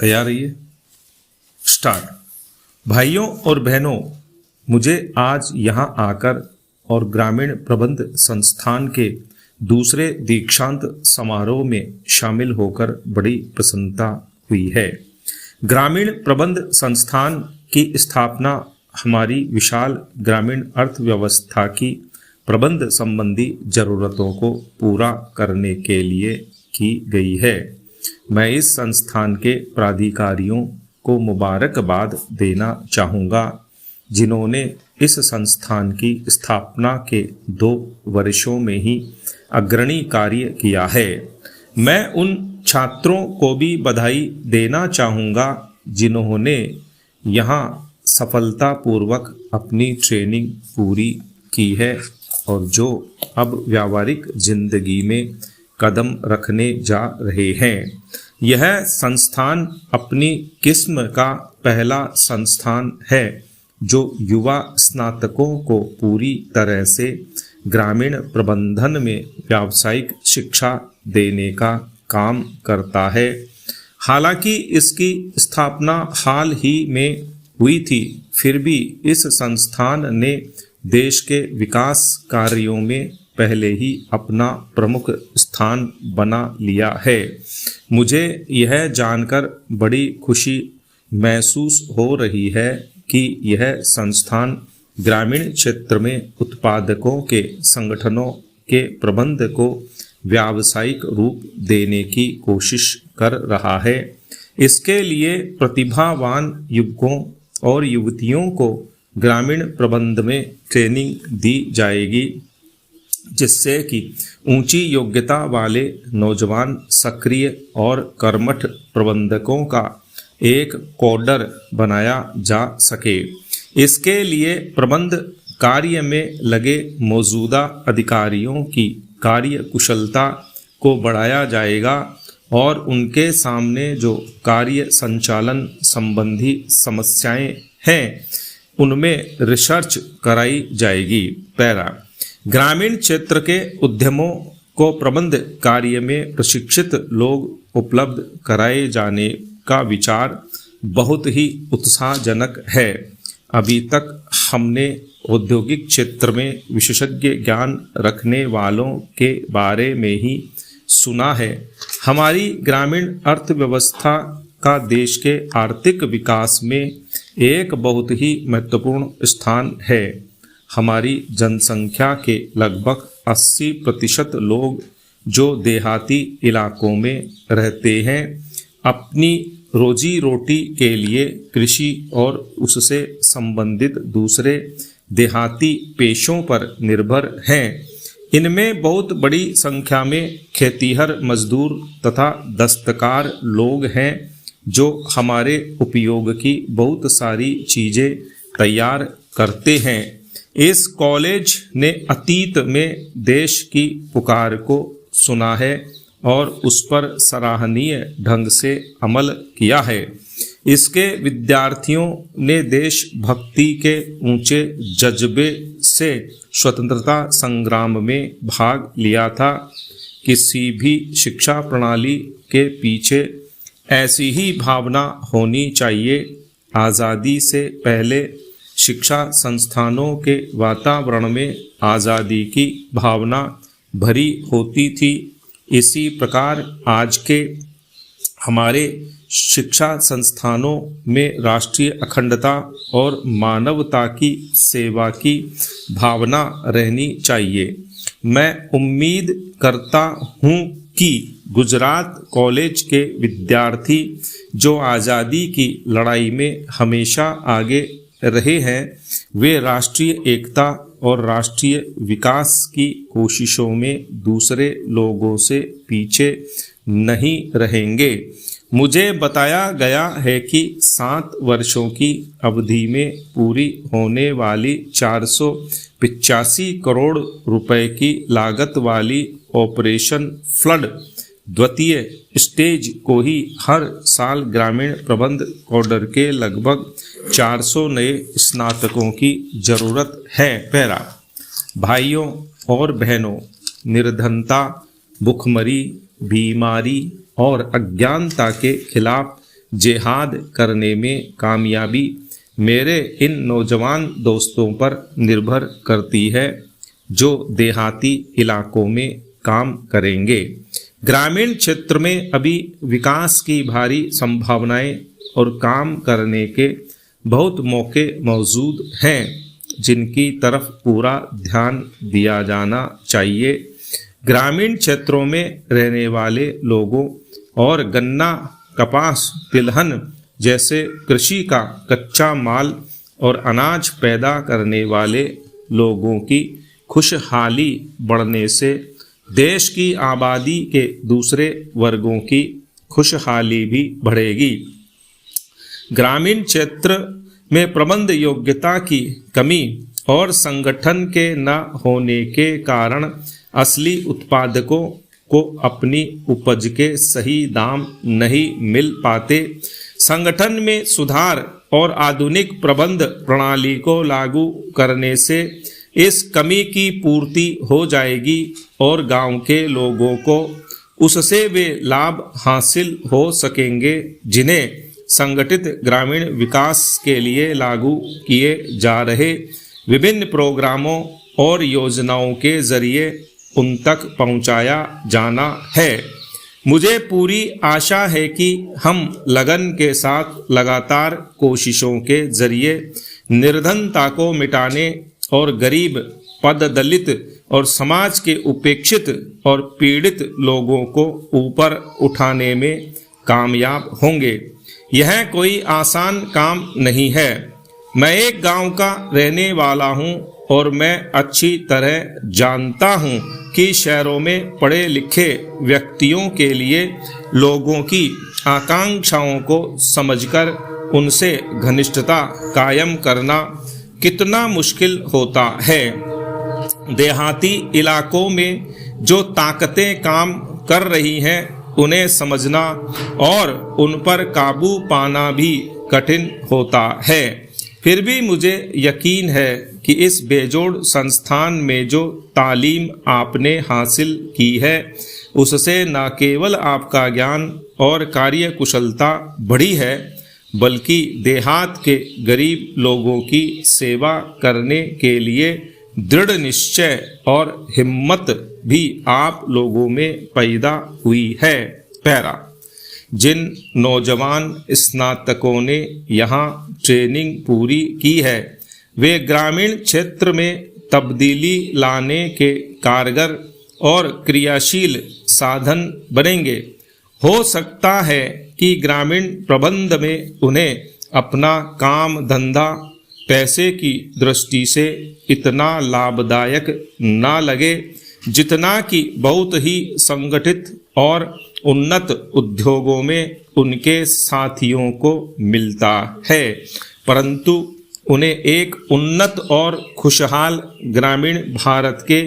तैयार रहिए। स्टार्ट। भाइयों और बहनों, मुझे आज यहाँ आकर और ग्रामीण प्रबंध संस्थान के दूसरे दीक्षांत समारोह में शामिल होकर बड़ी प्रसन्नता हुई है। ग्रामीण प्रबंध संस्थान की स्थापना हमारी विशाल ग्रामीण अर्थव्यवस्था की प्रबंध संबंधी जरूरतों को पूरा करने के लिए की गई है। मैं इस संस्थान के प्राधिकारियों को मुबारकबाद देना चाहूँगा जिन्होंने इस संस्थान की स्थापना के 2 वर्षों में ही अग्रणी कार्य किया है। मैं उन छात्रों को भी बधाई देना चाहूँगा जिन्होंने यहाँ सफलतापूर्वक अपनी ट्रेनिंग पूरी की है और जो अब व्यावहारिक जिंदगी में कदम रखने जा रहे हैं। यह संस्थान अपनी किस्म का पहला संस्थान है जो युवा स्नातकों को पूरी तरह से ग्रामीण प्रबंधन में व्यावसायिक शिक्षा देने का काम करता है। हालांकि इसकी स्थापना हाल ही में हुई थी, फिर भी इस संस्थान ने देश के विकास कार्यों में पहले ही अपना प्रमुख स्थान बना लिया है। मुझे यह जानकर बड़ी खुशी महसूस हो रही है कि यह संस्थान ग्रामीण क्षेत्र में उत्पादकों के संगठनों के प्रबंध को व्यावसायिक रूप देने की कोशिश कर रहा है। इसके लिए प्रतिभावान युवकों और युवतियों को ग्रामीण प्रबंध में ट्रेनिंग दी जाएगी, जिससे कि ऊंची योग्यता वाले नौजवान सक्रिय और कर्मठ प्रबंधकों का एक कोडर बनाया जा सके। इसके लिए प्रबंध कार्य में लगे मौजूदा अधिकारियों की कार्य कुशलता को बढ़ाया जाएगा और उनके सामने जो कार्य संचालन संबंधी समस्याएं हैं उनमें रिसर्च कराई जाएगी। पैरा। ग्रामीण क्षेत्र के उद्यमों को प्रबंध कार्य में प्रशिक्षित लोग उपलब्ध कराए जाने का विचार बहुत ही उत्साहजनक है। अभी तक हमने औद्योगिक क्षेत्र में विशेषज्ञ ज्ञान रखने वालों के बारे में ही सुना है। हमारी ग्रामीण अर्थव्यवस्था का देश के आर्थिक विकास में एक बहुत ही महत्वपूर्ण स्थान है। हमारी जनसंख्या के लगभग 80% लोग जो देहाती इलाकों में रहते हैं अपनी रोजी रोटी के लिए कृषि और उससे संबंधित दूसरे देहाती पेशों पर निर्भर हैं। इनमें बहुत बड़ी संख्या में खेतीहर मजदूर तथा दस्तकार लोग हैं जो हमारे उपयोग की बहुत सारी चीज़ें तैयार करते हैं। इस कॉलेज ने अतीत में देश की पुकार को सुना है और उस पर सराहनीय ढंग से अमल किया है। इसके विद्यार्थियों ने देशभक्ति के ऊंचे जज्बे से स्वतंत्रता संग्राम में भाग लिया था। किसी भी शिक्षा प्रणाली के पीछे ऐसी ही भावना होनी चाहिए। आज़ादी से पहले शिक्षा संस्थानों के वातावरण में आज़ादी की भावना भरी होती थी। इसी प्रकार आज के हमारे शिक्षा संस्थानों में राष्ट्रीय अखंडता और मानवता की सेवा की भावना रहनी चाहिए। मैं उम्मीद करता हूँ कि गुजरात कॉलेज के विद्यार्थी जो आज़ादी की लड़ाई में हमेशा आगे रहे हैं वे राष्ट्रीय एकता और राष्ट्रीय विकास की कोशिशों में दूसरे लोगों से पीछे नहीं रहेंगे। मुझे बताया गया है कि 7 वर्षों की अवधि में पूरी होने वाली 485 करोड़ रुपए की लागत वाली ऑपरेशन फ्लड द्वितीय स्टेज को ही हर साल ग्रामीण प्रबंध कोडर के लगभग 400 नए स्नातकों की जरूरत है। पैरा। भाइयों और बहनों, निर्धनता, भुखमरी, बीमारी और अज्ञानता के खिलाफ जिहाद करने में कामयाबी मेरे इन नौजवान दोस्तों पर निर्भर करती है जो देहाती इलाकों में काम करेंगे। ग्रामीण क्षेत्र में अभी विकास की भारी संभावनाएं और काम करने के बहुत मौके मौजूद हैं जिनकी तरफ पूरा ध्यान दिया जाना चाहिए। ग्रामीण क्षेत्रों में रहने वाले लोगों और गन्ना, कपास, तिलहन जैसे कृषि का कच्चा माल और अनाज पैदा करने वाले लोगों की खुशहाली बढ़ने से देश की आबादी के दूसरे वर्गों की खुशहाली भी बढ़ेगी। ग्रामीण क्षेत्र में प्रबंध योग्यता की कमी और संगठन के न होने के कारण असली उत्पादकों को अपनी उपज के सही दाम नहीं मिल पाते। संगठन में सुधार और आधुनिक प्रबंध प्रणाली को लागू करने से इस कमी की पूर्ति हो जाएगी और गांव के लोगों को उससे वे लाभ हासिल हो सकेंगे जिन्हें संगठित ग्रामीण विकास के लिए लागू किए जा रहे विभिन्न प्रोग्रामों और योजनाओं के जरिए उन तक पहुंचाया जाना है। मुझे पूरी आशा है कि हम लगन के साथ लगातार कोशिशों के जरिए निर्धनता को मिटाने और गरीब, पददलित और समाज के उपेक्षित और पीड़ित लोगों को ऊपर उठाने में कामयाब होंगे। यह कोई आसान काम नहीं है। मैं एक गांव का रहने वाला हूं और मैं अच्छी तरह जानता हूं कि शहरों में पढ़े लिखे व्यक्तियों के लिए लोगों की आकांक्षाओं को समझकर उनसे घनिष्ठता कायम करना कितना मुश्किल होता है। देहाती इलाकों में जो ताकतें काम कर रही हैं उन्हें समझना और उन पर काबू पाना भी कठिन होता है। फिर भी मुझे यकीन है कि इस बेजोड़ संस्थान में जो तालीम आपने हासिल की है उससे न केवल आपका ज्ञान और कार्यकुशलता बढ़ी है बल्कि देहात के गरीब लोगों की सेवा करने के लिए दृढ़ निश्चय और हिम्मत भी आप लोगों में पैदा हुई है। पैरा जिन नौजवान स्नातकों ने यहाँ ट्रेनिंग पूरी की है वे ग्रामीण क्षेत्र में तब्दीली लाने के कारगर और क्रियाशील साधन बनेंगे। हो सकता है कि ग्रामीण प्रबंध में उन्हें अपना काम धंधा पैसे की दृष्टि से इतना लाभदायक ना लगे जितना कि बहुत ही संगठित और उन्नत उद्योगों में उनके साथियों को मिलता है, परंतु उन्हें एक उन्नत और खुशहाल ग्रामीण भारत के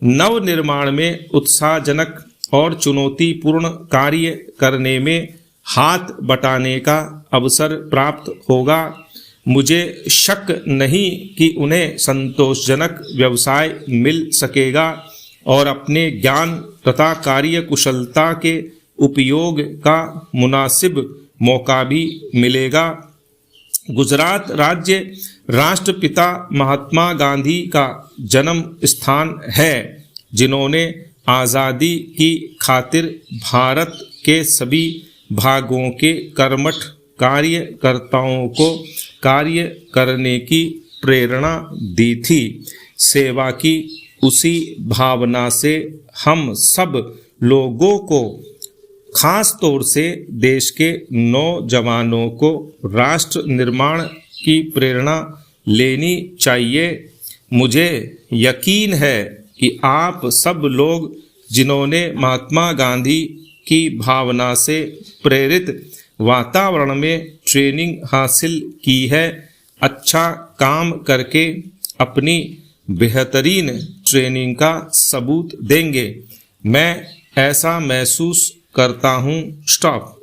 नव निर्माण में उत्साहजनक और चुनौतीपूर्ण कार्य करने में हाथ बटाने का अवसर प्राप्त होगा। मुझे शक नहीं कि उन्हें संतोषजनक व्यवसाय मिल सकेगा और अपने ज्ञान तथा कार्य कुशलता के उपयोग का मुनासिब मौका भी मिलेगा। गुजरात राज्य राष्ट्रपिता महात्मा गांधी का जन्म स्थान है, जिन्होंने आज़ादी की खातिर भारत के सभी भागों के कर्मठ कार्यकर्ताओं को कार्य करने की प्रेरणा दी थी। सेवा की उसी भावना से हम सब लोगों को, खास तौर से देश के नौजवानों को राष्ट्र निर्माण की प्रेरणा लेनी चाहिए। मुझे यकीन है कि आप सब लोग जिन्होंने महात्मा गांधी की भावना से प्रेरित वातावरण में ट्रेनिंग हासिल की है, अच्छा काम करके अपनी बेहतरीन ट्रेनिंग का सबूत देंगे। मैं ऐसा महसूस करता हूँ। स्टॉप।